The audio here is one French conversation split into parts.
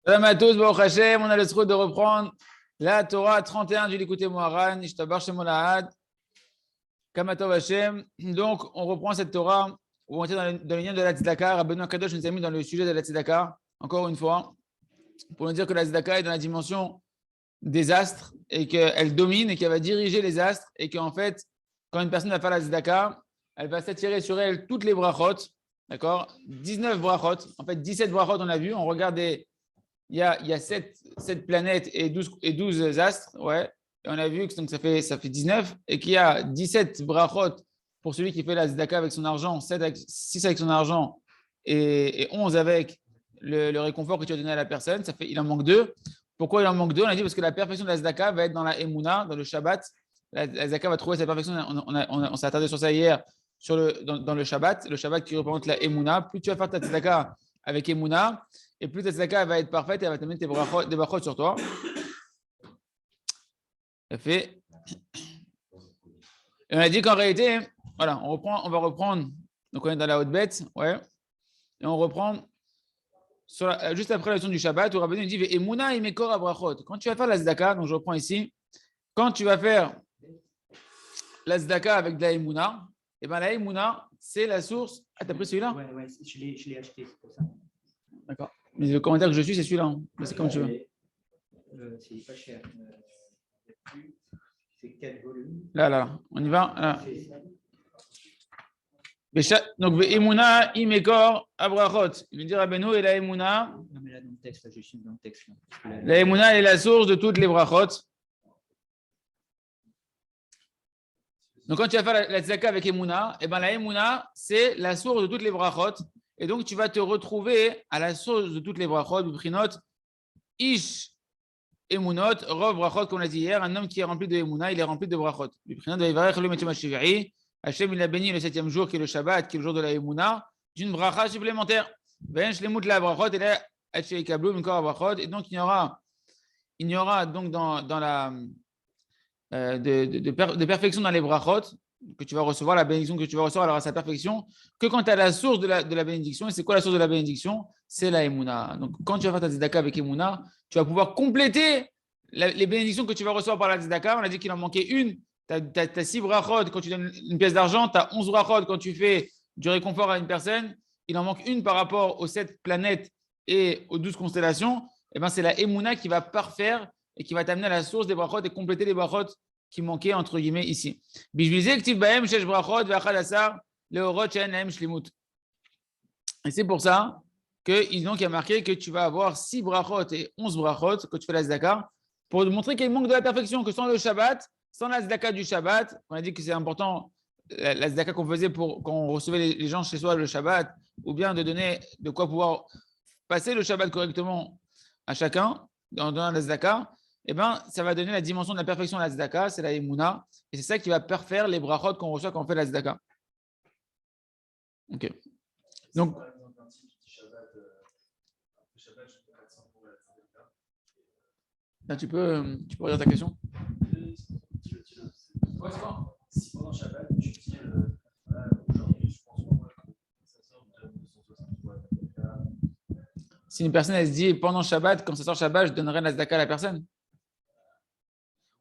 Salam à tous, Baruch Hashem, on a le droit de reprendre la Torah 31 du Likutei Moharan, Ishtabar Shemon Lahad, Kamatov Hashem. Donc, on reprend cette Torah où on était dans le lien de la Tzedaka. Rabbeinu Akadosh nous a mis dans le sujet de la Tzedaka, encore une fois, pour nous dire que la Tzedaka est dans la dimension des astres et qu'elle domine et qu'elle va diriger les astres et qu'en fait, quand une personne va faire la Tzedaka, elle va s'attirer sur elle toutes les brachot, d'accord, 19 brachot, en fait 17 brachot on a vu, on regardait. Il y a 7 planètes et 12 astres, ouais. Et on a vu que donc ça fait 19 et qu'il y a 17 brachot pour celui qui fait la tzedaka avec son argent, 6 avec son argent et 11 avec le réconfort que tu as donné à la personne. Il en manque 2. Pourquoi il en manque 2? On a dit parce que la perfection de la tzedaka va être dans la Emouna, dans le Shabbat. La tzedaka va trouver sa perfection. On s'est attardé sur ça hier dans le Shabbat qui représente la Emouna. Plus tu vas faire ta tzedaka avec Emouna, et plus ta tzedaka va être parfaite, et elle va te mettre des brachot sur toi. Ça fait. Et on a dit qu'en réalité, voilà, on va reprendre. Donc on est dans la haute bête, ouais. Et on reprend juste après la leçon du Shabbat où Rabbeinu dit Emouna imekor abrachot. Quand tu vas faire la tzedaka, donc je reprends ici, quand tu vas faire la tzedaka avec de la Emouna, et bien la Emouna, c'est la source. Ah, t'as pris celui-là? Ouais, je l'ai acheté, c'est pour ça. D'accord. Mais le commentaire que je suis, c'est celui-là. Hein. C'est comme tu veux. C'est pas cher. C'est 4 volumes. Là. On y va. Là. Donc, Emouna, Imekor, Abrachot. Il veut dire Rabbeinu et la Emouna. Non, mais là, dans le texte, là, je suis dans le texte. Là. La Emouna est la source de toutes les brachot. Donc, quand tu vas faire la tzedaka avec Emouna, eh ben, la Emouna, c'est la source de toutes les brachot. Et donc, tu vas te retrouver à la source de toutes les brachot, Biprinot, Ish, Emunot, Rov, brachot, comme on l'a dit hier, un homme qui est rempli de Emouna, il est rempli de brachot. Biprinot, Vayivarech, le Metim HaShiv'i, Hachem, il a béni le 7e jour, qui est le Shabbat, qui est le jour de la Emouna, d'une bracha supplémentaire. Ben, Shlemut la brachot, et là, Hachem, Kabloum, encore brachot. Et donc, il y aura donc dans la. De perfection dans les brachot, que tu vas recevoir, la bénédiction que tu vas recevoir, alors à sa perfection, que quand tu as la source de la bénédiction. Et c'est quoi la source de la bénédiction? C'est la Emouna. Donc, quand tu vas faire ta tzedaka avec Emouna, tu vas pouvoir compléter les bénédictions que tu vas recevoir par la tzedaka. On a dit qu'il en manquait une. Tu as 6 brachot quand tu donnes une pièce d'argent, tu as 11 brachot quand tu fais du réconfort à une personne. Il en manque une par rapport aux 7 planètes et aux 12 constellations. Et ben, c'est la Emouna qui va parfaire et qui va t'amener à la source des brachot et compléter les brachot qui manquaient entre guillemets ici. Et c'est pour ça qu'il y a marqué que tu vas avoir 6 brachot et 11 brachot quand tu fais la tzedaka pour montrer qu'il manque de la perfection, que sans le Shabbat, sans la tzedaka du Shabbat, on a dit que c'est important la tzedaka qu'on faisait quand on recevait les gens chez soi le Shabbat, ou bien de donner de quoi pouvoir passer le Shabbat correctement à chacun en donnant la tzedaka. Eh ben, ça va donner la dimension de la perfection de la tzedaka, c'est la Emouna, et c'est ça qui va parfaire les brachot qu'on reçoit quand on fait la tzedaka. Ok. Donc, là, tu peux redire ta question? Si pendant Shabbat, tu dis aujourd'hui, je pense que ça sort de 260 watts. Si une personne elle se dit pendant Shabbat, quand ça sort Shabbat, je donnerai la tzedaka à la personne.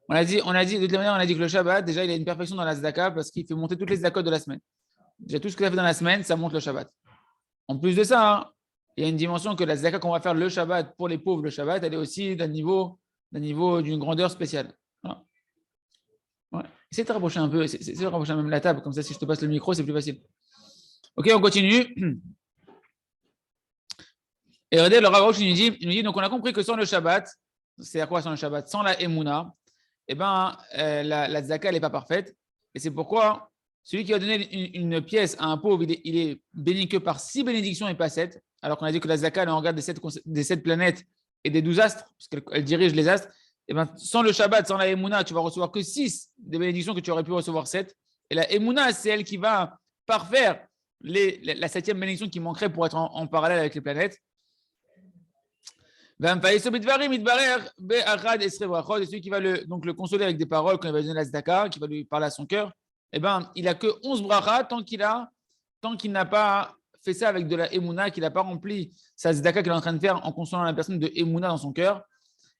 On a dit de toute manière, on a dit que le Shabbat, déjà, il a une perfection dans la tzedaka parce qu'il fait monter toutes les tzedakot de la semaine. Déjà, tout ce que ça fait dans la semaine, ça monte le Shabbat. En plus de ça, hein, il y a une dimension que la tzedaka qu'on va faire le Shabbat pour les pauvres, le Shabbat, elle est aussi d'un niveau d'une grandeur spéciale. Voilà. Ouais. Essaye de te rapprocher un peu, essaye de te rapprocher même la table, comme ça, si je te passe le micro, c'est plus facile. Ok, on continue. Et regardez, le Rav il nous dit, donc on a compris que sans le Shabbat, c'est-à-dire quoi sans le Shabbat? Sans la Emouna, eh ben, la tzedaka, elle n'est pas parfaite. Et c'est pourquoi celui qui va donner une pièce à un pauvre, il est béni que par 6 bénédictions et pas 7. Alors qu'on a dit que la tzedaka, elle regarde des 7 planètes et des 12 astres, parce qu'elle dirige les astres. Et ben, sans le Shabbat, sans la Emouna, tu vas recevoir que 6 des bénédictions que tu aurais pu recevoir 7. Et la Emouna, c'est elle qui va parfaire la 7e bénédiction qui manquerait pour être en parallèle avec les planètes. Et celui qui va le consoler avec des paroles quand il va donner la tzedaka, qui va lui parler à son cœur, eh ben, il n'a que 11 brachas tant qu'il n'a pas fait ça avec de la Emouna, qu'il n'a pas rempli sa Zdaka qu'il est en train de faire en consolant la personne de Emouna dans son cœur,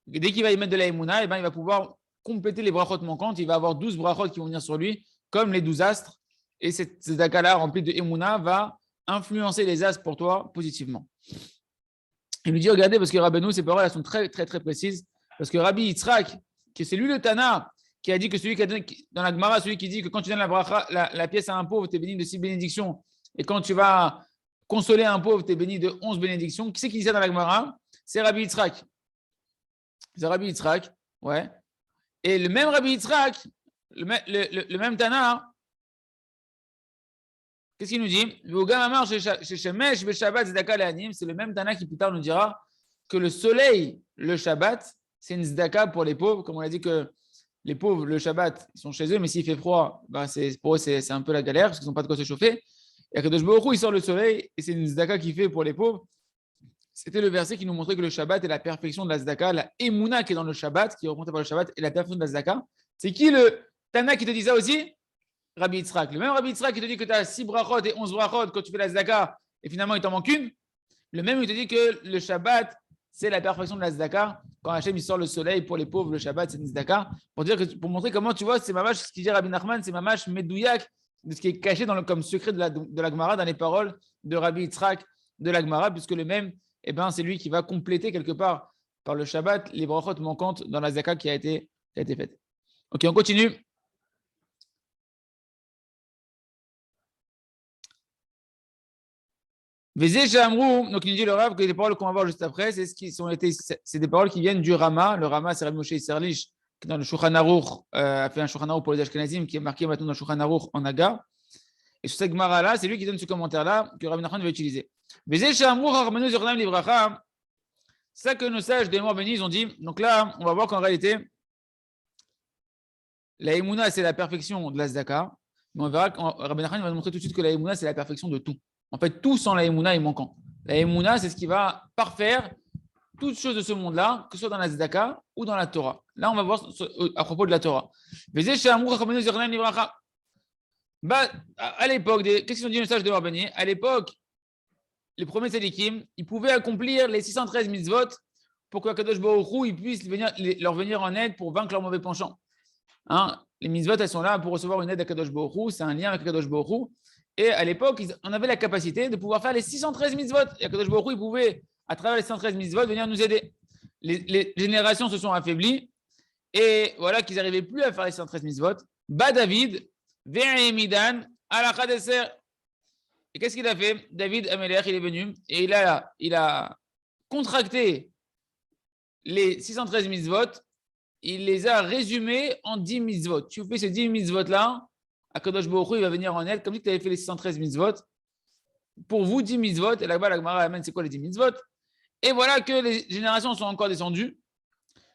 dès qu'il va y mettre de la Emouna, eh ben, il va pouvoir compléter les brachot manquantes. Il va avoir 12 brachot qui vont venir sur lui, comme les 12 astres. Et cette Zdaka-là, remplie de Emouna, va influencer les astres pour toi positivement. Il lui dit, regardez, parce que Rabbeinu, ses paroles, elles sont très, très, très précises. Parce que Rabbi Yitzhak, que c'est lui le Tana, qui a dit que celui qui a donné, dans la Gemara, celui qui dit que quand tu donnes la pièce à un pauvre, tu es béni de 6 bénédictions. Et quand tu vas consoler un pauvre, tu es béni de 11 bénédictions. Qui c'est qui dit ça dans la Gemara? C'est Rabbi Yitzhak. C'est Rabbi Yitzhak, ouais. Et le même Rabbi Yitzhak, le même Tana, qu'est-ce qu'il nous dit? C'est le même Tana qui plus tard nous dira que le soleil, le Shabbat, c'est une zdaka pour les pauvres. Comme on a dit que les pauvres, le Shabbat, ils sont chez eux, mais s'il fait froid, ben pour eux, c'est un peu la galère parce qu'ils n'ont pas de quoi se chauffer. Et Akadosh Baruch Hu, il sort le soleil et c'est une zdaka qu'il fait pour les pauvres. C'était le verset qui nous montrait que le Shabbat est la perfection de la zdaka, la Emouna qui est dans le Shabbat, qui est représentée par le Shabbat, et la perfection de la zdaka. C'est qui le Tana qui te dit ça aussi? Rabbi Yitzhak. Le même Rabbi Yitzhak qui te dit que tu as 6 brachot et 11 brachot quand tu fais la zdaka et finalement il t'en manque une. Le même il te dit que le Shabbat, c'est la perfection de la zdaka. Quand Hachem il sort le soleil pour les pauvres, le Shabbat, c'est une zdaka. Pour montrer comment tu vois, c'est mamash, ce qu'il dit Rabbi Nachman, c'est mamash medouyak, de ce qui est caché comme secret de la Gemara dans les paroles de Rabbi Yitzhak de la Gemara, puisque le même, eh ben, c'est lui qui va compléter quelque part par le Shabbat les brachot manquantes dans la zdaka qui a été faite. Ok, on continue. Donc il nous dit le Rav que les paroles qu'on va voir juste après, c'est des paroles qui viennent du Rama. Le Rama, c'est Rabbi Moshe Isserlich, qui dans le Shulchan Aruch a fait un Shulchan Aruch pour les Ashkenazim, qui est marqué maintenant dans le Shulchan Aruch en Aga. Et sur cette Gemara-là, c'est lui qui donne ce commentaire-là que Rabbi Nachman va utiliser. C'est ça que nos sages des morts bénis ont dit. Donc là, on va voir qu'en réalité, la Emouna, c'est la perfection de la Zdaka. Mais on verra que Rabbi Nachman va nous montrer tout de suite que la Emouna, c'est la perfection de tout. En fait, tout sans la Emouna est manquant. La Emouna, c'est ce qui va parfaire toutes choses de ce monde-là, que ce soit dans la Zdaka ou dans la Torah. Là, on va voir à propos de la Torah. À l'époque, qu'est-ce qu'ils ont dit le sage de Rabbeinu? À l'époque, les premiers tzadikim, ils pouvaient accomplir les 613 mitzvot pour que Kadosh Baruch Hu il puisse leur venir en aide pour vaincre leur mauvais penchant. Hein? Les mitzvot, elles sont là pour recevoir une aide à Kadosh Baruch Hu, c'est un lien avec Kadosh Baruch Hu. Et à l'époque, on avait la capacité de pouvoir faire les 613 mitzvot. Et Kadosh Baruch Hu, il pouvait, à travers les 613 mitzvot, venir nous aider. Les générations se sont affaiblies et voilà qu'ils n'arrivaient plus à faire les 613 mitzvot. David, Ve'emidan, Alakha Deser. Et qu'est-ce qu'il a fait? David Amelech, il est venu et il a contracté les 613 mitzvot. Il les a résumés en 10 mitzvot. Tu fais ces 10 mitzvot-là, Akadosh Baruch Hu, il va venir en aide, comme si tu avais fait les 613 mitzvot. Pour vous, 10 mitzvot, et là-bas, la Gemara amène c'est quoi les 10 mitzvot? Et voilà que les générations sont encore descendues,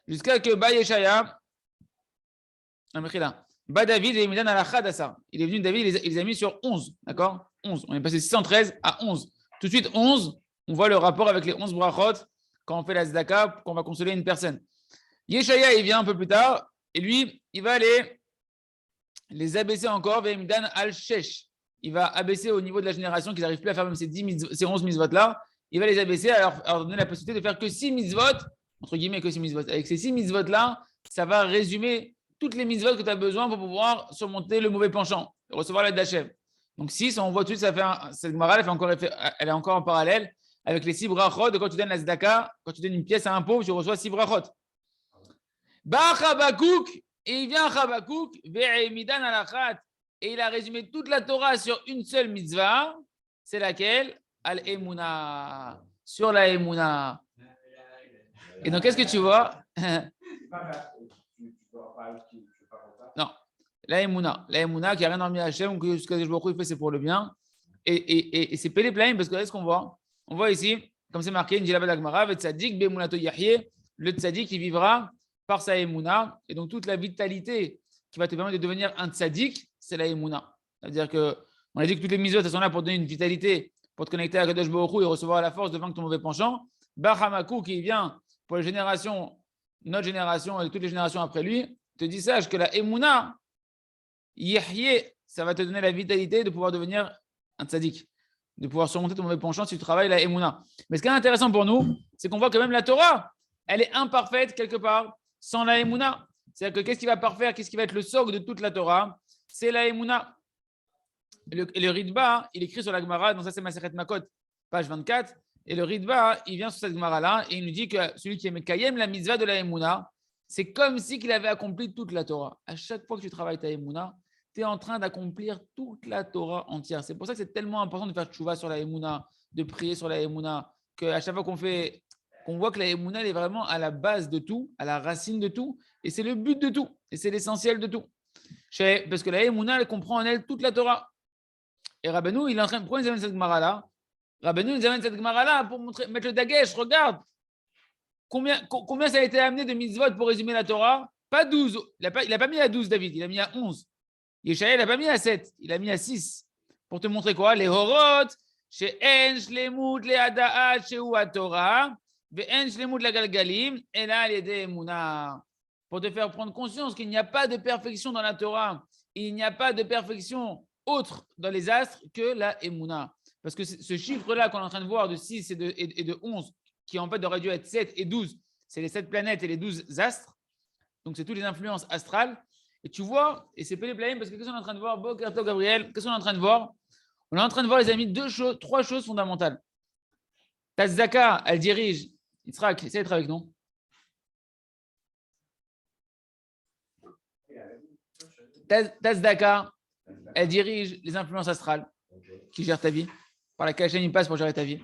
jusqu'à que Ba Yeshaya, Ba David et Midan Alachad Asa. Il est venu, David, il les a mis sur 11, d'accord? 11. On est passé de 613 à 11. Tout de suite, 11, on voit le rapport avec les 11 brachot quand on fait la Zdaka, quand on va consoler une personne. Yeshaya, il vient un peu plus tard, et lui, il va aller les abaisser encore, Ve'emidan al-Shesh. Il va abaisser au niveau de la génération qu'ils n'arrivent plus à faire même ces 11 mitzvot-là. Il va les abaisser à leur donner la possibilité de faire que 6 mitzvot, entre guillemets que 6 mitzvot. Avec ces 6 mitzvot-là, ça va résumer toutes les mitzvot que tu as besoin pour pouvoir surmonter le mauvais penchant, recevoir l'aide d'Hachem. Donc 6, on voit tout de suite, cette Gemara, elle est encore en parallèle avec les 6 brachot de quand tu donnes la Zdaka, quand tu donnes une pièce à un pauvre, tu reçois 6 brachot. Ba Chabakouk, et il vient Chabakouk, Ve'emidan alachat, et il a résumé toute la Torah sur une seule mitzvah, c'est laquelle? Al-Emouna, sur la Emouna. Et donc, qu'est-ce que tu vois? Non, la Emouna qui n'a rien remis à Hachem, que ce que je vois, il fait, c'est pour le bien. Et c'est Pélé Plaim, parce que qu'est-ce qu'on voit? On voit ici, comme c'est marqué, le tzaddik qui vivra par sa Emouna, et donc toute la vitalité qui va te permettre de devenir un tzaddik, c'est la Emouna. C'est-à-dire qu'on a dit que toutes les mitzvot, elles sont là pour donner une vitalité, pour te connecter à Kadosh Baruch Hu et recevoir la force de vaincre ton mauvais penchant. Bahamakou qui vient pour les générations, notre génération et toutes les générations après lui, te dit sache que la Emouna, Yahye, ça va te donner la vitalité de pouvoir devenir un tzaddik. de pouvoir surmonter ton mauvais penchant si tu travailles la Emouna. Mais ce qui est intéressant pour nous, c'est qu'on voit que même la Torah, elle est imparfaite quelque part sans la Emouna. C'est-à-dire que qu'est-ce qui va parfaire, qu'est-ce qui va être le socle de toute la Torah? C'est la Emouna. Le Ritba, il écrit sur la Gemara, donc ça c'est Masechet Makot, page 24. Et le Ritba, il vient sur cette Gemara-là et il nous dit que celui qui est Mekayem, la mitzvah de la Emouna, c'est comme si qu'il avait accompli toute la Torah. À chaque fois que tu travailles ta Emouna, tu es en train d'accomplir toute la Torah entière. C'est pour ça que c'est tellement important de faire tchouva sur la Emouna, de prier sur la Emouna, qu'à chaque fois qu'on voit que la Emouna elle est vraiment à la base de tout, à la racine de tout, et c'est le but de tout, et c'est l'essentiel de tout. Parce que la Emouna, elle comprend en elle toute la Torah. Et Rabbeinu, il est en train de prendre cette Gemara-là. Rabbeinu nous amène cette Gemara-là pour mettre le dagesh. Regarde, combien ça a été amené de mitzvot pour résumer la Torah? Pas 12. Il n'a pas mis à 12, David, il a mis à 11. Yeshaïa, il n'a pas mis à 7, il a mis à 6. Pour te montrer quoi? Les horot, chez En, Shlemut, les Adaat, chez Ou Torah, En, Shlemut, la Galgalim, et là, les Demouna. Pour te faire prendre conscience qu'il n'y a pas de perfection dans la Torah. Il n'y a pas de perfection autre dans les astres que la Emouna. Parce que ce chiffre-là qu'on est en train de voir de 6 et de 11, qui en fait aurait dû être 7 et 12, c'est les 7 planètes et les 12 astres. Donc, c'est toutes les influences astrales. Et tu vois, et c'est Péléplayim, parce que qu'est-ce qu'on est en train de voir, Bokerto Gabriel, qu'est-ce qu'on est en train de voir? On est en train de voir, les amis, trois choses fondamentales. Ta Tzedaka, elle dirige. Yitzhak, essaie d'être avec nous. Ta Tzedaka, elle dirige les influences astrales qui gèrent ta vie, par laquelle Hachem passe pour gérer ta vie.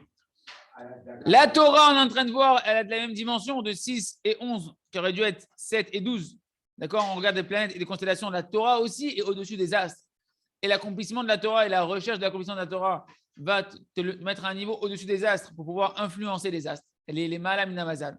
La Torah, on est en train de voir, elle a de la même dimension de 6 et 11, qui aurait dû être 7 et 12. D'accord? On regarde les planètes et les constellations. La Torah aussi est au-dessus des astres. Et l'accomplissement de la Torah et la recherche de l'accomplissement de la Torah va te mettre à un niveau au-dessus des astres pour pouvoir influencer les astres. Les Malam Namazal.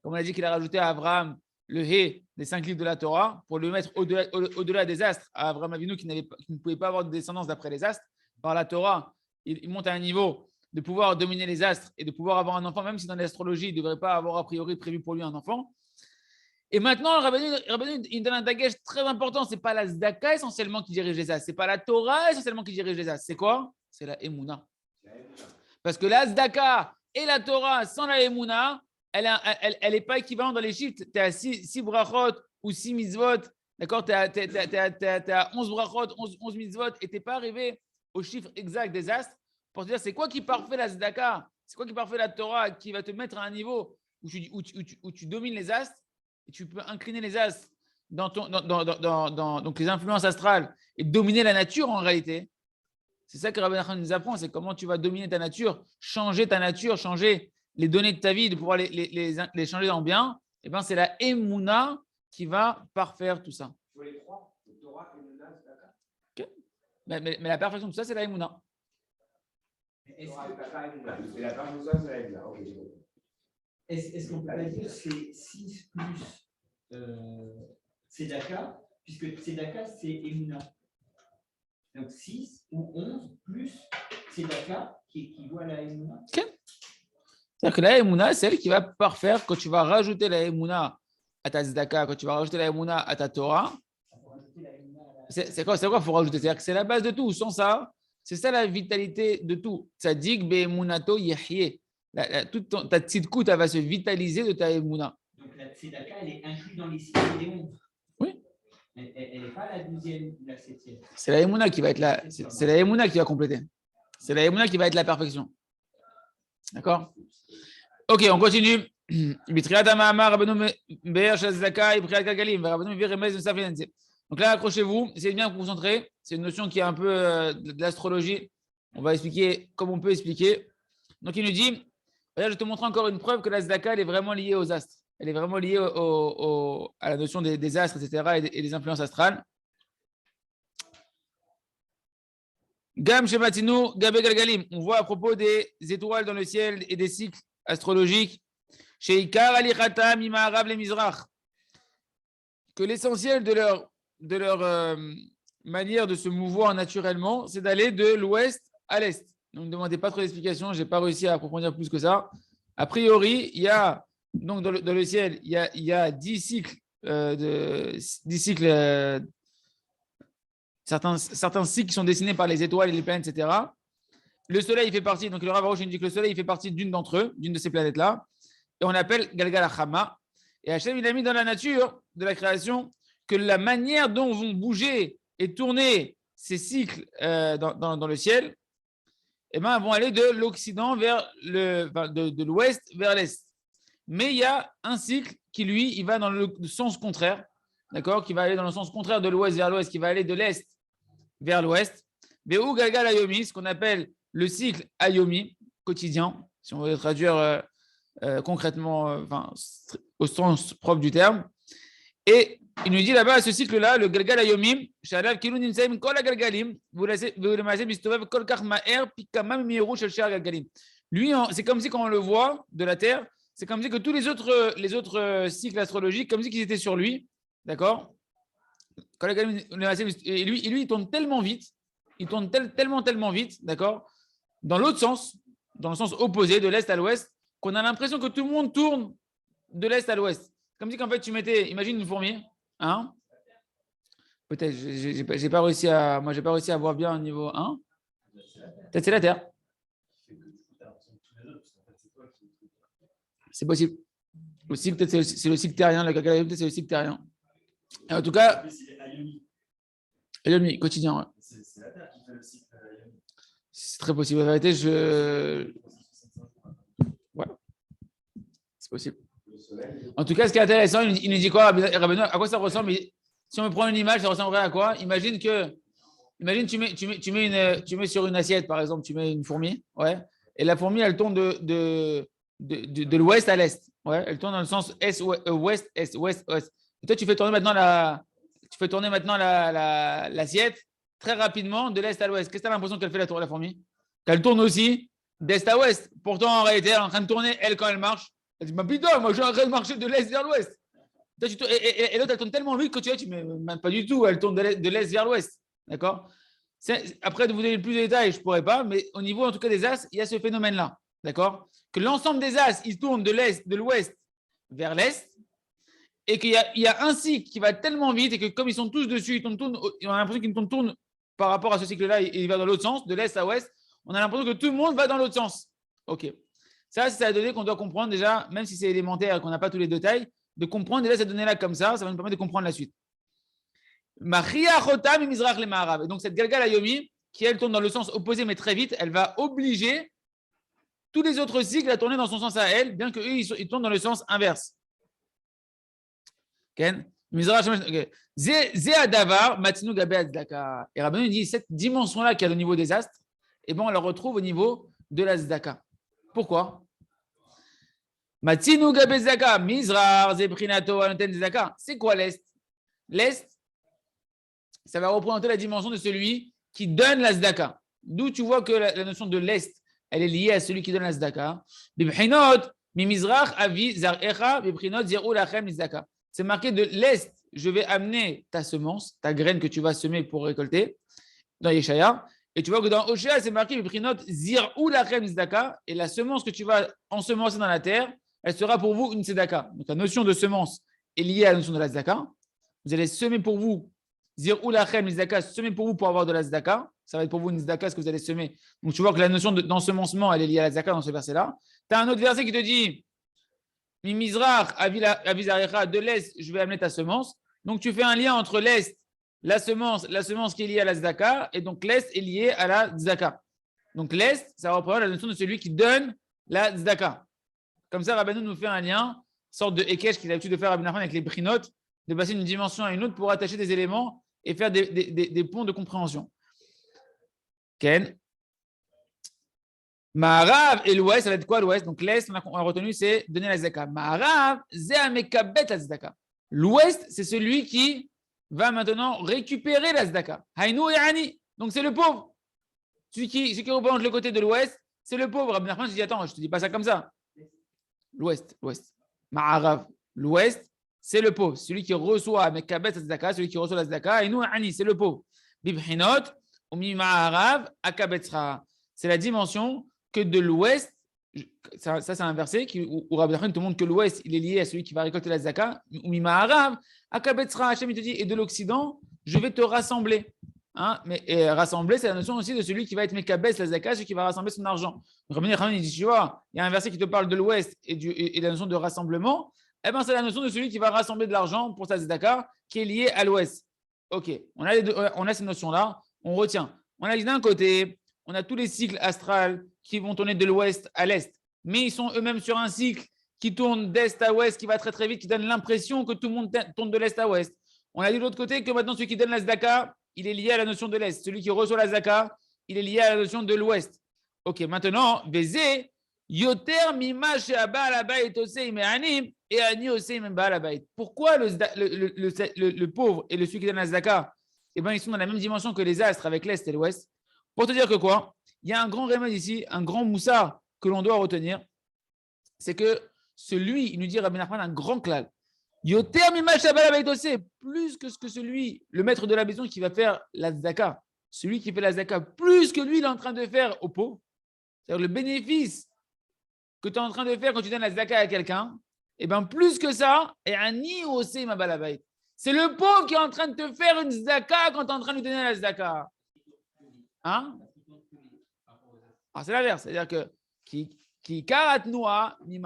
Comme on a dit qu'il a rajouté à Abraham le Hé des 5 livres de la Torah pour le mettre au-delà des astres. À Abraham Avinu qui ne pouvait pas avoir de descendance d'après les astres. Par la Torah, il monte à un niveau de pouvoir dominer les astres et de pouvoir avoir un enfant, même si dans l'astrologie, il ne devrait pas avoir a priori prévu pour lui un enfant. Et maintenant, Rabbeinu, il donne un dagesh très important. Ce n'est pas la Zdaka essentiellement qui dirige les astres. Ce n'est pas la Torah essentiellement qui dirige les astres. C'est quoi? C'est la Emouna. Parce que la Zdaka et la Torah sans la Emouna, elle n'est pas équivalente dans les chiffres. Tu es à 6 brachot ou 6 mitzvot. D'accord? Tu es à 11 brachot, 11 mitzvot et tu n'es pas arrivé au chiffre exact des astres pour te dire c'est quoi qui parfait la Zdaka? C'est quoi qui parfait la Torah qui va te mettre à un niveau où tu domines les astres? Et tu peux incliner les astres donc les influences astrales et dominer la nature en réalité. C'est ça que Rabbi Nachman nous apprend, c'est comment tu vas dominer ta nature, changer ta nature, changer les données de ta vie, de pouvoir les changer en bien. Et bien, c'est la Emouna qui va parfaire tout ça. Sur les trois, Torah, Emouna, Zdaka. Okay. Mais la perfection de tout ça, c'est la Emouna. Est-ce qu'on peut pas dire que c'est 6 plus Tzedaka, puisque Tzedaka, c'est Emouna. Donc 6 ou 11 plus Tzedaka qui équivaut à la Emouna. Okay. C'est-à-dire que la Emouna, c'est elle qui va parfaire quand tu vas rajouter la Emouna à ta Tzedaka, quand tu vas rajouter la Emouna à ta Torah. C'est quoi il faut rajouter? C'est-à-dire que c'est la base de tout. Sans ça, c'est ça la vitalité de tout. Tzadik be'emunato yahye. Toute ta tzidkout, elle va se vitaliser de ta Emouna. Donc la Tzedaka, elle est inclue dans les 6 et les 11. Oui. Elle n'est pas la 12e ou la 7e. C'est la Emouna qui va être là. C'est la Emouna qui va compléter. C'est la Emouna qui va être la perfection. D'accord? Ok, on continue. Donc là, accrochez-vous, essayez de bien vous concentrer. C'est une notion qui est un peu de l'astrologie. On va expliquer comme on peut expliquer. Donc il nous dit, regarde, je te montre encore une preuve que la Zdaka, elle est vraiment liée aux astres. Elle est vraiment liée à la notion des astres, etc. et des influences astrales. Gam Shematinu, Gabe Galgalim. On voit à propos des étoiles dans le ciel et des cycles astrologiques. Sheikar Alichata Mima'arav le Mizrach. Que l'essentiel de leur manière de se mouvoir naturellement, c'est d'aller de l'ouest à l'est. Ne me demandez pas trop d'explications, je n'ai pas réussi à approfondir plus que ça. A priori, il y a, donc dans le ciel, il y a 10 cycles, certains cycles qui sont dessinés par les étoiles et les planètes, etc. le soleil fait partie, donc le Rav Arush dit que le soleil fait partie d'une d'entre eux, d'une de ces planètes-là, et on appelle Galgal Achama. Et Hachem, il a mis dans la nature de la création que la manière dont vont bouger et tourner ces cycles dans le ciel, eh ben, vont aller de l'Occident vers de l'Ouest vers l'Est. Mais il y a un cycle qui, lui, il va dans le sens contraire, d'accord, qui va aller dans le sens contraire de l'Ouest vers l'Ouest, qui va aller de l'Est vers l'Ouest. Béou Galgal Ayomi, ce qu'on appelle le cycle Ayomi, quotidien, si on veut traduire concrètement, au sens propre du terme. Et il nous dit là-bas, ce cycle-là, le Galgal Ayomim, Shalav Kilun Nimsaim Kol Galgalim, Kol Kach Ma'er, Pikamam Miru Shel Shar Galgalim. Lui, c'est comme si quand on le voit de la Terre, c'est comme si que tous les autres cycles astrologiques, comme si qu'ils étaient sur lui, d'accord. Et lui, il tourne tellement vite, il tourne tellement vite, d'accord, dans l'autre sens, dans le sens opposé, de l'Est à l'Ouest, qu'on a l'impression que tout le monde tourne de l'Est à l'Ouest. Comme si qu'en fait tu mettais, imagine une fourmi, hein, peut-être, j'ai pas réussi à voir bien au niveau 1. Peut-être c'est la Terre. C'est possible. Le cycle, peut-être c'est le cycle terrien, peut-être c'est le cycle terrien. Et en tout cas, Ayomi, quotidien, ouais. C'est la Terre qui fait le cycle Ayomi. C'est très possible. La vérité, ouais, c'est possible. En tout cas, ce qui est intéressant, il nous dit quoi, Rabbeinu, à quoi ça ressemble? Si on me prend une image, ça ressemblerait à quoi? Imagine tu mets sur une assiette, par exemple, tu mets une fourmi, ouais, et la fourmi, elle tourne de l'ouest à l'est, ouais, elle tourne dans le sens est, ouest, est, ouest, ouest. Et toi, tu fais tourner maintenant l'assiette très rapidement de l'est à l'ouest. Qu'est-ce que tu as l'impression qu'elle fait la fourmi? Qu'elle tourne aussi d'est à ouest. Pourtant, en réalité, elle est en train de tourner, elle, quand elle marche. Elle dit, bah putain, moi, je suis en train de marcher de l'est vers l'ouest. Et l'autre, elle tourne tellement vite que tu vois, même pas du tout, elle tourne de l'est vers l'ouest. D'accord? Après, de vous donner plus de détails, je ne pourrais pas, mais au niveau, en tout cas, des as, il y a ce phénomène-là. D'accord? Que l'ensemble des as, ils tournent de l'ouest vers l'est, et qu'il y a un cycle qui va tellement vite, et que comme ils sont tous dessus, on a l'impression qu'ils tournent par rapport à ce cycle-là, et il va dans l'autre sens, de l'est à ouest, on a l'impression que tout le monde va dans l'autre sens. OK. Ça, c'est la donnée qu'on doit comprendre déjà, même si c'est élémentaire et qu'on n'a pas tous les détails, de comprendre déjà cette donnée-là comme ça va nous permettre de comprendre la suite. Et donc, cette Galgal Ayomi, qui elle tourne dans le sens opposé mais très vite, elle va obliger tous les autres cycles à tourner dans son sens à elle, bien qu'eux, ils tournent dans le sens inverse. Ken? Zéadavar, Matinu Gabe Azdaka. Et Rabbeinu dit cette dimension-là qui est au niveau des astres, eh ben, on la retrouve au niveau de la Zdaka. Pourquoi? Matinu Gabe Zdaka, Mizrar, Zeprinato, Anoten Zdaka. C'est quoi l'Est? L'Est, ça va représenter la dimension de celui qui donne la Zdaka. D'où tu vois que la notion de l'Est, elle est liée à celui qui donne la Zdaka. Bibhinot, Mimizrach, Avi, Zarecha, Bibhinot, Zerou, Lachem, Zdaka. C'est marqué de l'Est, je vais amener ta semence, ta graine que tu vas semer pour récolter, dans Yeshaya. Et tu vois que dans Oshéa, c'est marqué Bibhinot, Zirou, Lachem, Zdaka. Et la semence que tu vas ensemencer dans la terre, elle sera pour vous une Zdaka. Donc la notion de semence est liée à la notion de la Zdaka. Vous allez semer pour vous, Zirou, Lachem, Zdaka, semer pour vous pour avoir de la Zdaka. Ça va être pour vous une Zdaka, ce que vous allez semer. Donc tu vois que la notion d'ensemencement, elle est liée à la Zdaka dans ce verset-là. Tu as un autre verset qui te dit Mimizrach, Avizarecha, de l'Est, je vais amener ta semence. Donc tu fais un lien entre l'Est, la semence qui est liée à la Zdaka, et donc l'Est est lié à la Zdaka. Donc l'Est, ça représente la notion de celui qui donne la Zdaka. Comme ça, Rabbeinu nous fait un lien, sorte de Ekech qu'il a l'habitude de faire Rabbi Nachman avec les brinotes, de passer d'une dimension à une autre pour attacher des éléments et faire des ponts de compréhension. Ken. Ma'arav et l'ouest, ça va être quoi l'ouest? Donc l'est, on a retenu, c'est donner la zaka. Ma'arav, ze'amekabet la zaka. L'ouest, c'est celui qui va maintenant récupérer la zaka. Haïnou et Hani. Donc c'est le pauvre. Celui qui représente le côté de l'ouest, c'est le pauvre. Rabbi Nachman, je dis attends, je ne te dis pas ça comme ça. L'ouest. Ma'arav, l'ouest, c'est le pauvre. Celui qui reçoit Mekabet la zaka, celui qui reçoit la zaka. Haïnou et Hani, c'est le pauvre. Bibhinot, umi ma'arav, akabetra. C'est la dimension que de l'ouest, ça c'est un verset où Rabbi Nachman te montre que l'ouest, il est lié à celui qui va récolter la zaka. Umi ma'arav, akabetra, Hachem il te dit, et de l'occident, je vais te rassembler. Hein, mais rassembler, c'est la notion aussi de celui qui va être Mekabès, la Zaka, celui qui va rassembler son argent. Donc, Rabbi Yochanan, il dit, tu vois, il y a un verset qui te parle de l'Ouest et de la notion de rassemblement. Eh bien, c'est la notion de celui qui va rassembler de l'argent pour sa Zaka qui est liée à l'Ouest. Ok, on a ces notions-là, on retient. On a dit d'un côté, on a tous les cycles astrales qui vont tourner de l'Ouest à l'Est, mais ils sont eux-mêmes sur un cycle qui tourne d'Est à Ouest, qui va très très vite, qui donne l'impression que tout le monde tourne de l'Est à Ouest. On a dit de l'autre côté que maintenant, celui qui donne la Zaka, il est lié à la notion de l'Est. Celui qui reçoit la Zaka, il est lié à la notion de l'Ouest. Ok, maintenant, Bézé, Yoter Mima Sheaba Alabayit Osei Me'anim et Ani Osei Memba Alabayit. Pourquoi le pauvre et celui qui donne la Zaka, eh ben, ils sont dans la même dimension que les astres avec l'Est et l'Ouest. Pour te dire que quoi, il y a un grand remède ici, un grand moussard que l'on doit retenir, c'est que celui, il nous dit Rabbi Nachman, un grand klal. Yoter Mima Sheaba Alabayit Osei, plus que ce que celui, le maître de la maison qui va faire la Zaka, celui qui fait la Zaka, plus que lui, il est en train de faire au pauvre, c'est-à-dire le bénéfice que tu es en train de faire quand tu donnes la Zaka à quelqu'un, et bien plus que ça, et Ani Osei ma balabait. C'est le pauvre qui est en train de te faire une Zaka quand tu es en train de lui donner la Zaka. Hein? Alors c'est l'inverse, c'est-à-dire que qui karat noa, les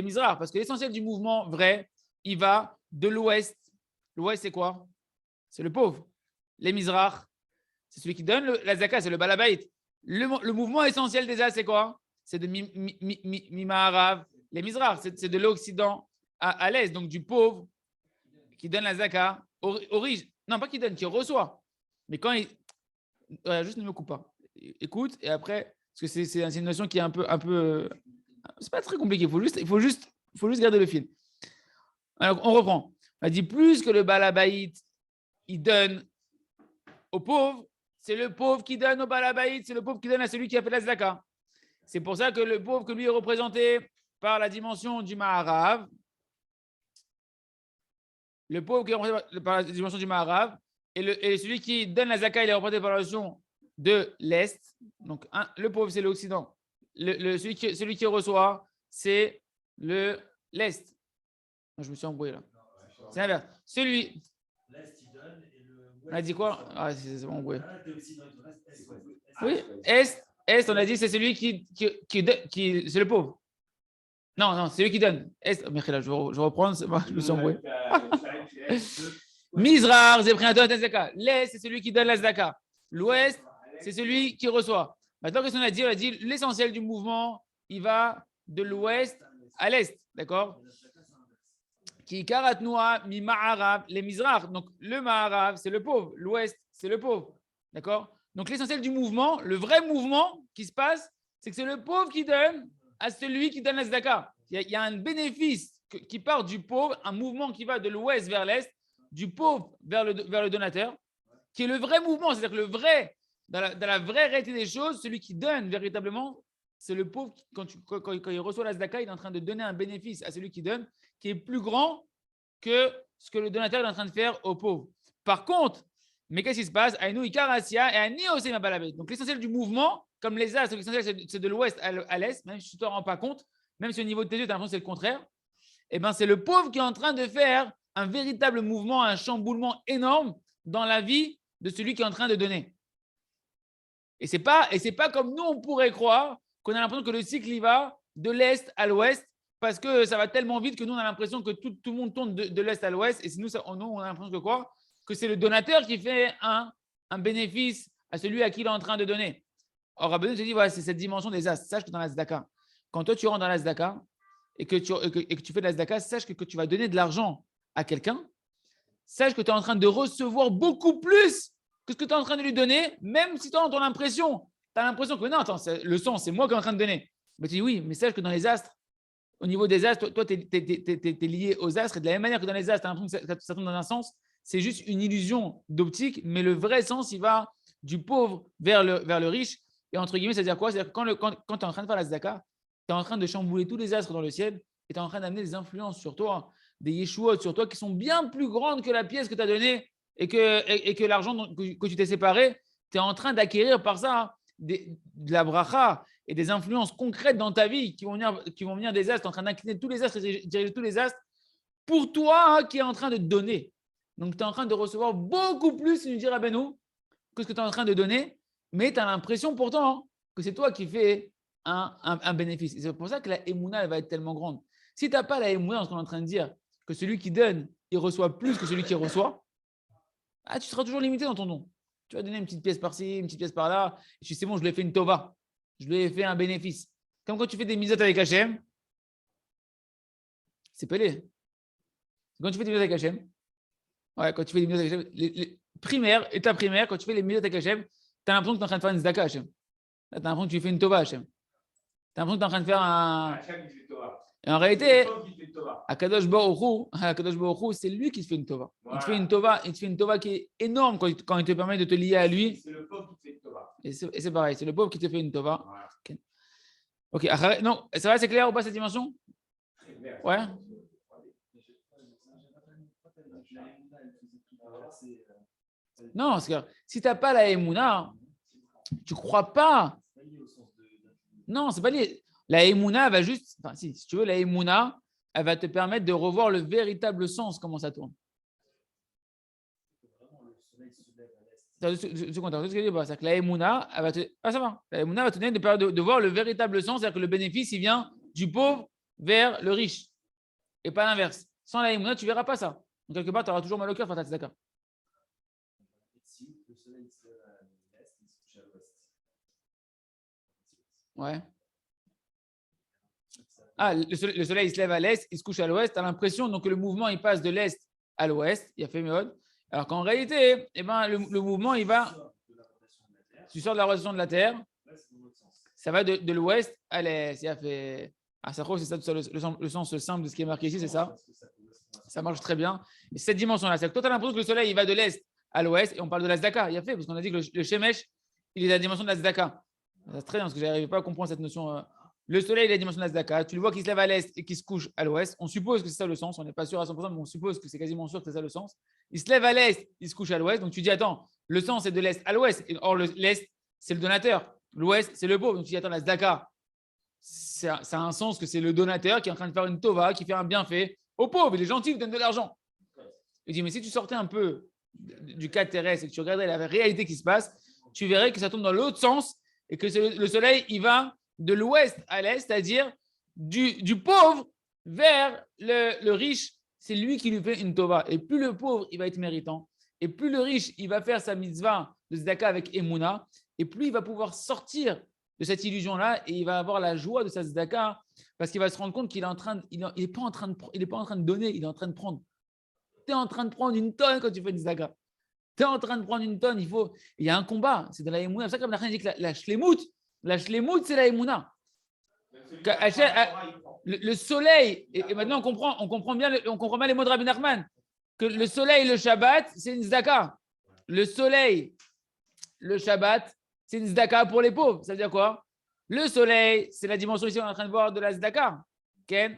misrars, parce que l'essentiel du mouvement vrai, il va de l'ouest. L'ouest, c'est quoi? C'est le pauvre. Les misrars, c'est celui qui donne la Zaka, c'est le balabait. Le mouvement essentiel des as, c'est quoi? C'est de Mimaharav, les misrars, c'est de l'Occident à l'Est, donc du pauvre qui donne la Zaka au riche. Non, pas qui donne, qui reçoit. Mais quand il. Juste ne me coupe pas. Écoute, et après, parce que c'est une notion qui est un peu c'est pas très compliqué, il faut juste garder le fil. Alors, on reprend. On a dit plus que le balabaït, il donne au pauvre, c'est le pauvre qui donne au balabaït, c'est le pauvre qui donne à celui qui a fait la Zaka. C'est pour ça que le pauvre que lui est représenté par la dimension du Maharav, le pauvre qui est représenté par la dimension du Maharav, et celui qui donne la Zaka, il est représenté par la notion de l'Est. Donc, le pauvre, c'est l'Occident. Celui qui reçoit, c'est l'Est. Je me suis embrouillé là. C'est l'inverse. Celui. L'Est, il donne et le. On a dit quoi? Ah, c'est bon, embrouillé. Oui, Est, on a dit, c'est celui qui c'est le pauvre. Non, c'est lui qui donne. Est, je reprends, je me suis embrouillé. Mizrar, Zéphriaton, Zaka. L'Est, c'est celui qui donne la Zaka. L'Ouest, c'est celui qui reçoit. Maintenant, qu'est-ce qu'on a dit? On a dit l'essentiel du mouvement, il va de l'Ouest à l'Est. D'accord? Qui karatnoua mi ma'arav, les Mizrar. Donc, le ma'arav, c'est le pauvre. L'Ouest, c'est le pauvre. D'accord? Donc, l'essentiel du mouvement, le vrai mouvement qui se passe, c'est que c'est le pauvre qui donne à celui qui donne la Zdaka. Il y a un bénéfice qui part du pauvre, un mouvement qui va de l'ouest vers l'est, du pauvre vers le donateur, qui est le vrai mouvement. C'est-à-dire que le vrai, dans la vraie réalité des choses, celui qui donne véritablement, c'est le pauvre. Quand il reçoit la Zdaka, il est en train de donner un bénéfice à celui qui donne, qui est plus grand que ce que le donateur est en train de faire au pauvre. Par contre, mais qu'est-ce qui se passe? Donc l'essentiel du mouvement, comme les astres, l'essentiel c'est de l'ouest à l'est, même si tu ne t'en rends pas compte, même si au niveau de tes yeux, tu as l'impression que c'est le contraire, eh ben, c'est le pauvre qui est en train de faire un véritable mouvement, un chamboulement énorme dans la vie de celui qui est en train de donner. Et ce n'est pas comme nous, on pourrait croire qu'on a l'impression que le cycle y va de l'est à l'ouest, parce que ça va tellement vite que nous, on a l'impression que tout le monde tourne de l'est à l'ouest, et nous, on a l'impression que quoi? Que c'est le donateur qui fait un bénéfice à celui à qui il est en train de donner. Or, Rabbeinu te dit, voilà, c'est cette dimension des astres. Sache que dans la Zdaka, quand toi tu rentres dans la Zdaka et que tu fais de la Zdaka, sache que tu vas donner de l'argent à quelqu'un, sache que tu es en train de recevoir beaucoup plus que ce que tu es en train de lui donner, même si tu as l'impression. Tu as l'impression que non, attends, le sang, c'est moi qui est en train de donner. Mais tu dis oui, mais sache que dans les astres, au niveau des astres, toi, tu es lié aux astres, et de la même manière que dans les astres, tu as l'impression que ça tombe dans un sens. C'est juste une illusion d'optique, mais le vrai sens, il va du pauvre vers le riche. Et entre guillemets, c'est-à-dire quoi? C'est-à-dire que quand tu es en train de faire la Zdaka, tu es en train de chambouler tous les astres dans le ciel et tu es en train d'amener des influences sur toi, des yeshuot sur toi qui sont bien plus grandes que la pièce que tu as donnée et que l'argent que tu t'es séparé. Tu es en train d'acquérir par ça de la bracha et des influences concrètes dans ta vie qui vont venir des astres. Tu es en train d'incliner tous les astres et diriger tous les astres pour toi qui est en train de donner. Donc, tu es en train de recevoir beaucoup plus, nous dit Rabbeinu, que ce que tu es en train de donner, mais tu as l'impression pourtant que c'est toi qui fais un bénéfice. Et c'est pour ça que la Emouna, elle va être tellement grande. Si tu n'as pas la Emouna, dans ce qu'on est en train de dire, que celui qui donne, il reçoit plus que celui qui reçoit, tu seras toujours limité dans ton don. Tu vas donner une petite pièce par-ci, une petite pièce par-là, et tu sais, c'est bon, je lui ai fait une tova, je lui ai fait un bénéfice. Comme quand tu fais des misotes avec Hachem, c'est pelé. Quand tu fais des misotes avec Hachem, quand tu fais des misotes avec Hachem, les primaires, état primaire, quand tu fais les misotes avec Hachem, tu as l'impression que tu es en train de faire une zdaka Hachem. Tu as l'impression que tu fais une tova Hachem. Tu as l'impression que tu es en train de faire un. Et en réalité, Akadosh Baruch Hu, c'est lui qui te fait une tova. Voilà. Il te fait une tova qui est énorme quand il te permet de te lier à lui. C'est le pauvre qui te fait une tova. Et c'est pareil, c'est le pauvre qui te fait une tova. Voilà. Ok, non, ça va, c'est clair ou pas cette dimension? Ouais. Non, parce que si tu n'as pas la Emouna, tu ne crois pas. Non, c'est pas lié. La Emouna va juste, enfin, si tu veux, la Emouna, elle va te permettre de revoir le véritable sens, comment ça tourne. C'est que la Emouna, elle va te. Ah, ça va. La Emouna va te donner de voir le véritable sens, c'est-à-dire que le bénéfice, il vient du pauvre vers le riche. Et pas l'inverse. Sans la Emouna, tu ne verras pas ça. Donc, quelque part, tu auras toujours mal au cœur, Fatat, c'est d'accord. Ouais. Le soleil il se lève à l'est, il se couche à l'ouest. Tu as l'impression donc, que le mouvement il passe de l'est à l'ouest. Il y a fait mieux. Alors qu'en réalité, le mouvement il va. Tu sors de la rotation de la Terre. Ça va de l'ouest à l'est. Il a fait. Ça c'est ça le sens simple de ce qui est marqué ici, c'est ça. Ça marche très bien. Et cette dimension-là, c'est que toi, tu as l'impression que le soleil il va de l'est à l'ouest et on parle de la Zdaka. Il y a fait, parce qu'on a dit que le Shemesh, il est la dimension de la Zdaka. C'est très bien, parce que je n'arrivais pas à comprendre cette notion. Le soleil, il est la dimension de la Zdaka. Tu le vois qui se lève à l'est et qui se couche à l'ouest. On suppose que c'est ça le sens. On n'est pas sûr à 100%, mais on suppose que c'est quasiment sûr que c'est ça le sens. Il se lève à l'est, il se couche à l'ouest. Donc tu dis, attends, le sens est de l'est à l'ouest. Or, l'est, c'est le donateur. L'ouest, c'est le pauvre. Donc tu dis, attends, la Zdaka, ça a un sens que c'est le donateur qui est en train de faire une tova, qui fait un bienfait au pauvre. Il est gentil, il donne de l'argent. Il dit, mais si tu sortais un peu du cadre terrestre et que tu regardais la réalité qui se passe, tu verrais que ça tombe dans l'autre sens et que le soleil, il va de l'ouest à l'est, c'est-à-dire du pauvre vers le riche. C'est lui qui lui fait une tova. Et plus le pauvre, il va être méritant, et plus le riche, il va faire sa mitzvah de Zdaka avec Emouna, et plus il va pouvoir sortir de cette illusion-là et il va avoir la joie de sa Zdaka parce qu'il va se rendre compte qu'il est en train, il n'est pas en train de donner, il est en train de prendre. Tu es en train de prendre une tonne quand tu fais une Zdaka. Tu es en train de prendre une tonne, il y a un combat, c'est de la Emouna. C'est ça comme la dit que la Shlemout, c'est la Emouna. Le soleil, et maintenant on comprend bien les mots de Rabbi Nachman, que le soleil, le Shabbat, c'est une Zdaka. Le soleil, le Shabbat, c'est une Zdaka pour les pauvres. Ça veut dire quoi? Le soleil, c'est la dimension ici, on est en train de voir de la Zdaka. Okay?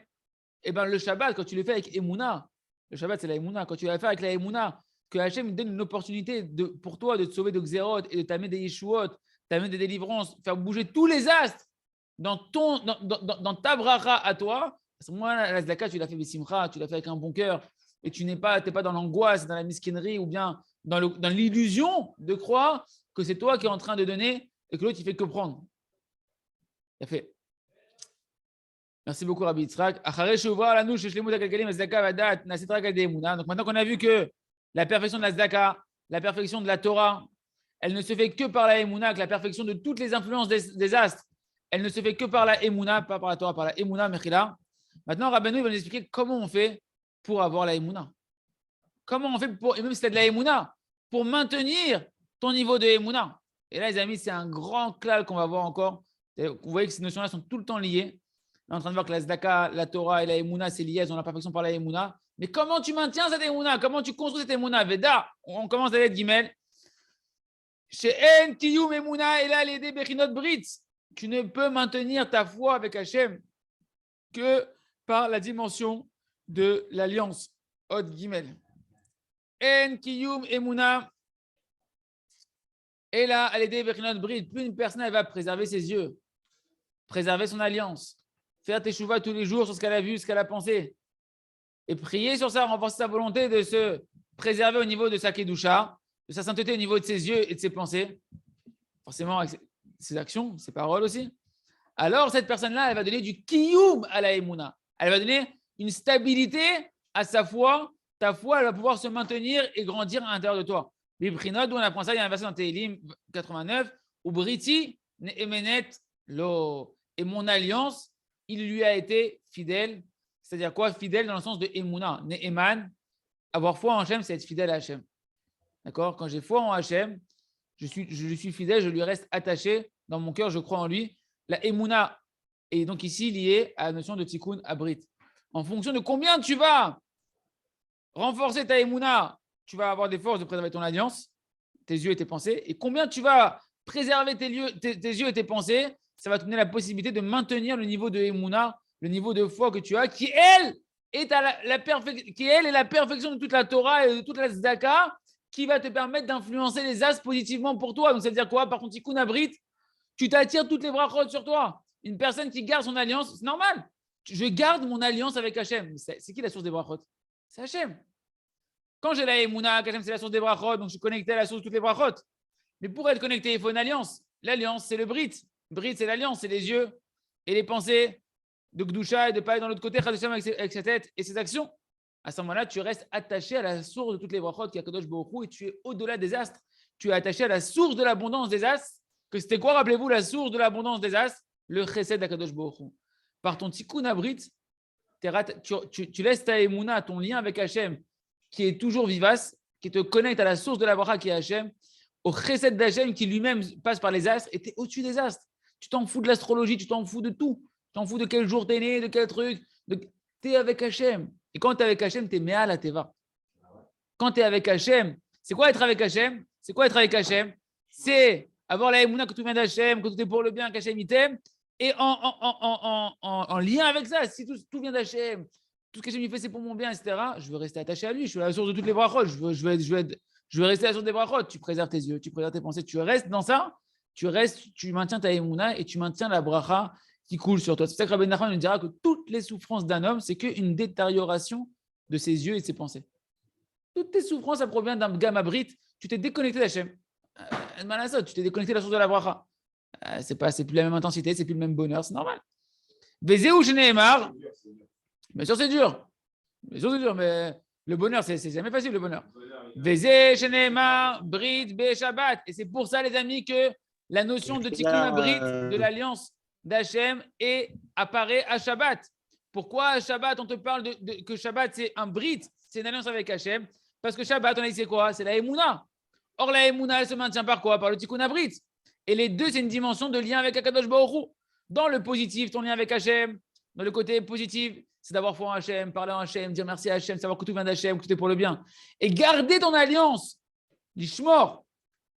Et bien le Shabbat, quand tu le fais avec Emouna, le Shabbat, c'est la Emouna. Quand tu vas le faire avec la Emouna, que Hachem donne une opportunité pour toi de te sauver de Xerot et de t'amener des Yeshuot, t'amener des délivrances, faire bouger tous les astres dans ta bracha à toi. À ce moment-là, la Zdaka, tu l'as fait Bessimcha, tu l'as fait avec un bon cœur et tu n'es pas dans l'angoisse, dans la misquinerie ou bien dans l'illusion de croire que c'est toi qui es en train de donner et que l'autre, il fait que prendre. Il a fait. Merci beaucoup, Rabbi Yitzhak. Donc maintenant qu'on a vu que la perfection de la Zdaka, la perfection de la Torah, elle ne se fait que par la Emouna, que la perfection de toutes les influences des astres, elle ne se fait que par la Emouna, pas par la Torah, par la Emouna, Mechila. Maintenant, Rabbeinu va nous expliquer comment on fait pour avoir la Emouna. Comment on fait et même si c'est de la Emouna, pour maintenir ton niveau de Emouna. Et là, les amis, c'est un grand clal qu'on va voir encore. Vous voyez que ces notions-là sont tout le temps liées. On est en train de voir que la Zdaka, la Torah et la Emouna, c'est lié, elles ont la perfection par la Emouna. Mais comment tu maintiens cette Emouna? Comment tu construis cette Emouna? Veda, on commence à l'aide Gimel. Chez En Tiyum Emouna et là, l'aider Bechinot Britz. Tu ne peux maintenir ta foi avec Hachem que par la dimension de l'alliance. Od Gimel. En Tiyum Emouna. Et là, à l'aider Bechinot Britz. Plus une personne elle va préserver ses yeux, préserver son alliance, faire teshuva tous les jours sur ce qu'elle a vu, ce qu'elle a pensé, et prier sur ça, renforcer sa volonté de se préservé au niveau de sa kedusha, de sa sainteté au niveau de ses yeux et de ses pensées, forcément avec ses actions, ses paroles aussi, alors cette personne-là, elle va donner du kiyum à la emuna. Elle va donner une stabilité à sa foi. Ta foi, elle va pouvoir se maintenir et grandir à l'intérieur de toi. Bibrinot, d'où on apprend ça, il y a un verset dans Tehillim 89, où Briti ne'emenet lo. Et mon alliance, il lui a été fidèle. C'est-à-dire quoi? Fidèle dans le sens de emuna. Ne'eman, avoir foi en Hachem, c'est être fidèle à Hachem. D'accord? Quand j'ai foi en Hachem, je lui suis fidèle, je lui reste attaché. Dans mon cœur, je crois en lui. La emuna est donc ici liée à la notion de tikkun abrit. En fonction de combien tu vas renforcer ta emuna, tu vas avoir des forces de préserver ton alliance, tes yeux et tes pensées. Et combien tu vas préserver tes yeux et tes pensées, ça va te donner la possibilité de maintenir le niveau de emuna, le niveau de foi que tu as, qui elle est la perfection de toute la Torah et de toute la Tzedaka, qui va te permettre d'influencer les astres positivement pour toi. Donc, ça veut dire quoi? Par ton tikkun abrit, tu t'attires toutes les brachot sur toi. Une personne qui garde son alliance, c'est normal. Je garde mon alliance avec Hachem. C'est qui la source des brachot? C'est Hachem. Quand j'ai la emuna, Hachem, c'est la source des brachot, donc je suis connecté à la source de toutes les brachot. Mais pour être connecté, il faut une alliance. L'alliance, c'est le brit. Brit, c'est l'alliance, c'est les yeux et les pensées de Gdusha et de pas aller dans l'autre côté avec sa tête et ses actions. À ce moment-là, tu restes attaché à la source de toutes les brachot qui est Kadosh Baruch Hu et tu es au-delà des astres. Tu es attaché à la source de l'abondance des astres. Que c'était quoi, rappelez-vous, la source de l'abondance des astres? Le chesed d'Akadosh Baruch Hu. Par ton tikkun abrit, tu laisses ta emuna, ton lien avec Hachem, qui est toujours vivace, qui te connecte à la source de la bracha qui est Hachem, au chesed d'Hachem qui lui-même passe par les astres, et tu es au-dessus des astres. Tu t'en fous de l'astrologie, tu t'en fous de tout. Tu t'en fous de quel jour tu es né, de quel truc. Tu es avec Hachem. Et quand tu es avec Hachem, tu es méal à teva. Quand tu es avec Hachem, c'est quoi être avec Hachem? C'est quoi être avec Hachem? C'est avoir la émouna que tout vient d'Hachem, que tout est pour le bien, qu'Hachem il t'aime. Et en lien avec ça, si tout vient d'Hachem, tout ce qu'Hachem il fait, c'est pour mon bien, etc., je veux rester attaché à lui. Je suis à la source de toutes les brachot. Je veux rester à la source des brachot. Tu préserves tes yeux, tu préserves tes pensées. Tu restes dans ça. Tu maintiens ta émouna et tu maintiens la bracha qui coule sur toi. C'est pour ça que Rabbi Nachman nous dira que toutes les souffrances d'un homme, c'est qu'une détérioration de ses yeux et de ses pensées. Toutes tes souffrances, ça provient d'un gamma brit. Tu t'es déconnecté d'Hachem. Tu t'es déconnecté de la source de la bracha. C'est plus la même intensité, c'est plus le même bonheur, c'est normal. Vezeu sheneemar. Bien sûr, c'est dur. Bien sûr, c'est dur, mais le bonheur, c'est jamais facile, le bonheur. Vezeu sheneemar, brit be Shabbat. Et c'est pour ça, les amis, que la notion de tikkun brit, de l'alliance d'Hachem, apparaît à Shabbat. Pourquoi à Shabbat, on te parle que Shabbat, c'est un brit, c'est une alliance avec Hachem? Parce que Shabbat, on a dit c'est quoi? C'est la Emouna. Or, la Emouna, elle se maintient par quoi? Par le tikkun abrit. Et les deux, c'est une dimension de lien avec Akadosh Baruch Hu. Dans le positif, ton lien avec Hachem. Dans le côté positif, c'est d'avoir foi en Hachem, parler en Hachem, dire merci à Hachem, savoir que tout vient d'Hachem, que tout est pour le bien. Et garder ton alliance. L'ishmor,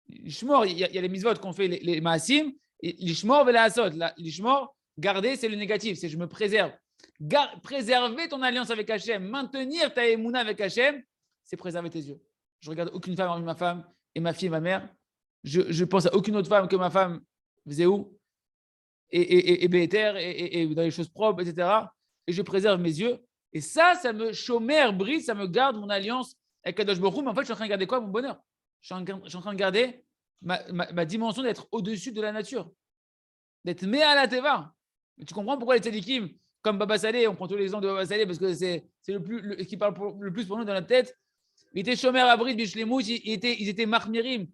il y a les misvot qu'on fait, les maasim. L'ishmor ve la asot. L'ishmor, garder, c'est le négatif, c'est je me préserve. Préserver ton alliance avec Hachem, maintenir ta émouna avec Hachem, c'est préserver tes yeux. Je regarde aucune femme hormis ma femme et ma fille et ma mère. Je pense à aucune autre femme que ma femme, Zéou, et Béter, et dans les choses propres, etc. Et je préserve mes yeux. Et ça me chômère, brise, ça me garde mon alliance avec Kadosh Baruch Hu. Mais en fait, je suis en train de garder quoi? Mon bonheur. Je suis en train de garder ma dimension d'être au-dessus de la nature. D'être méa la teva. Tu comprends pourquoi les tzadikim, comme Baba Saleh, on prend tous les exemples de Baba Saleh parce que c'est le qui parle le plus pour nous dans notre tête. Il était chômeur à Brit, Bishlemouch, ils étaient marmirim.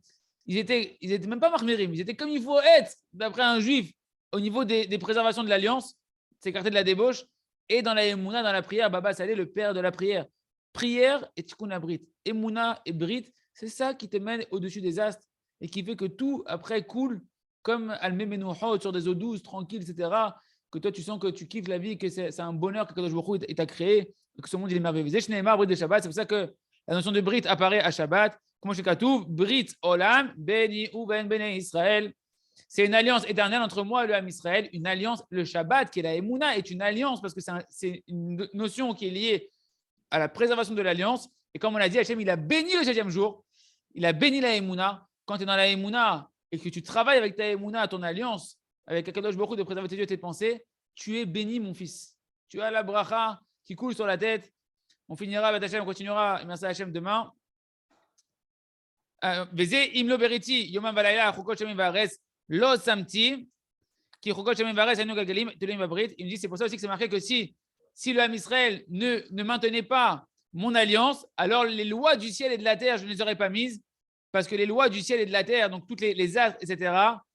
Ils étaient même pas marmirim, ils étaient comme il faut être, d'après un juif, au niveau des préservations de l'alliance, s'écarter de la débauche, et dans la Emouna, dans la prière, Baba Saleh, le père de la prière. Prière et tikkun abrit. Emouna et Brit, c'est ça qui te mène au-dessus des astres et qui fait que tout après coule comme Al-Memenouhot sur des eaux douces, tranquilles, etc. Que toi, tu sens que tu kiffes la vie, que c'est un bonheur que Kadosh Baruch Hu t'a créé, et que ce monde il est merveilleux. C'est pour ça que la notion de Brit apparaît à Shabbat. Comment je Katouf, Brit Olam, Beni Uven Bene Israël. C'est une alliance éternelle entre moi et le Ham Israël. Une alliance, le Shabbat, qui est la Emouna, est une alliance parce que c'est une notion qui est liée à la préservation de l'alliance. Et comme on l'a dit, Hachem, il a béni le 7e jour. Il a béni la Emouna. Quand tu es dans la Emouna et que tu travailles avec ta Emouna, ton alliance, avec Akadosh Baruch Hu de préserver tes yeux et tes pensées, tu es béni, mon fils. Tu as la bracha qui coule sur la tête. On finira avec Hachem, on continuera. Merci à Hachem demain. Veze imlo beriti yomam valayla chukot shemim vares lo samti ki chukot shemim vares anu galgalim tulim vabrit. Il me dit c'est pour ça aussi que c'est marqué que si le Ham Israël ne maintenait pas mon alliance, alors les lois du ciel et de la terre, je ne les aurais pas mises, parce que les lois du ciel et de la terre, donc toutes les astres, etc.,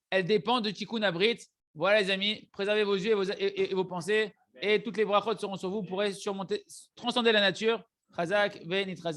elles dépendent de Tikkun Abrit. Voilà les amis, préservez vos yeux et vos pensées, et toutes les brachot seront sur vous, vous pourrez surmonter, transcender la nature. Chazak, ve nitrazak.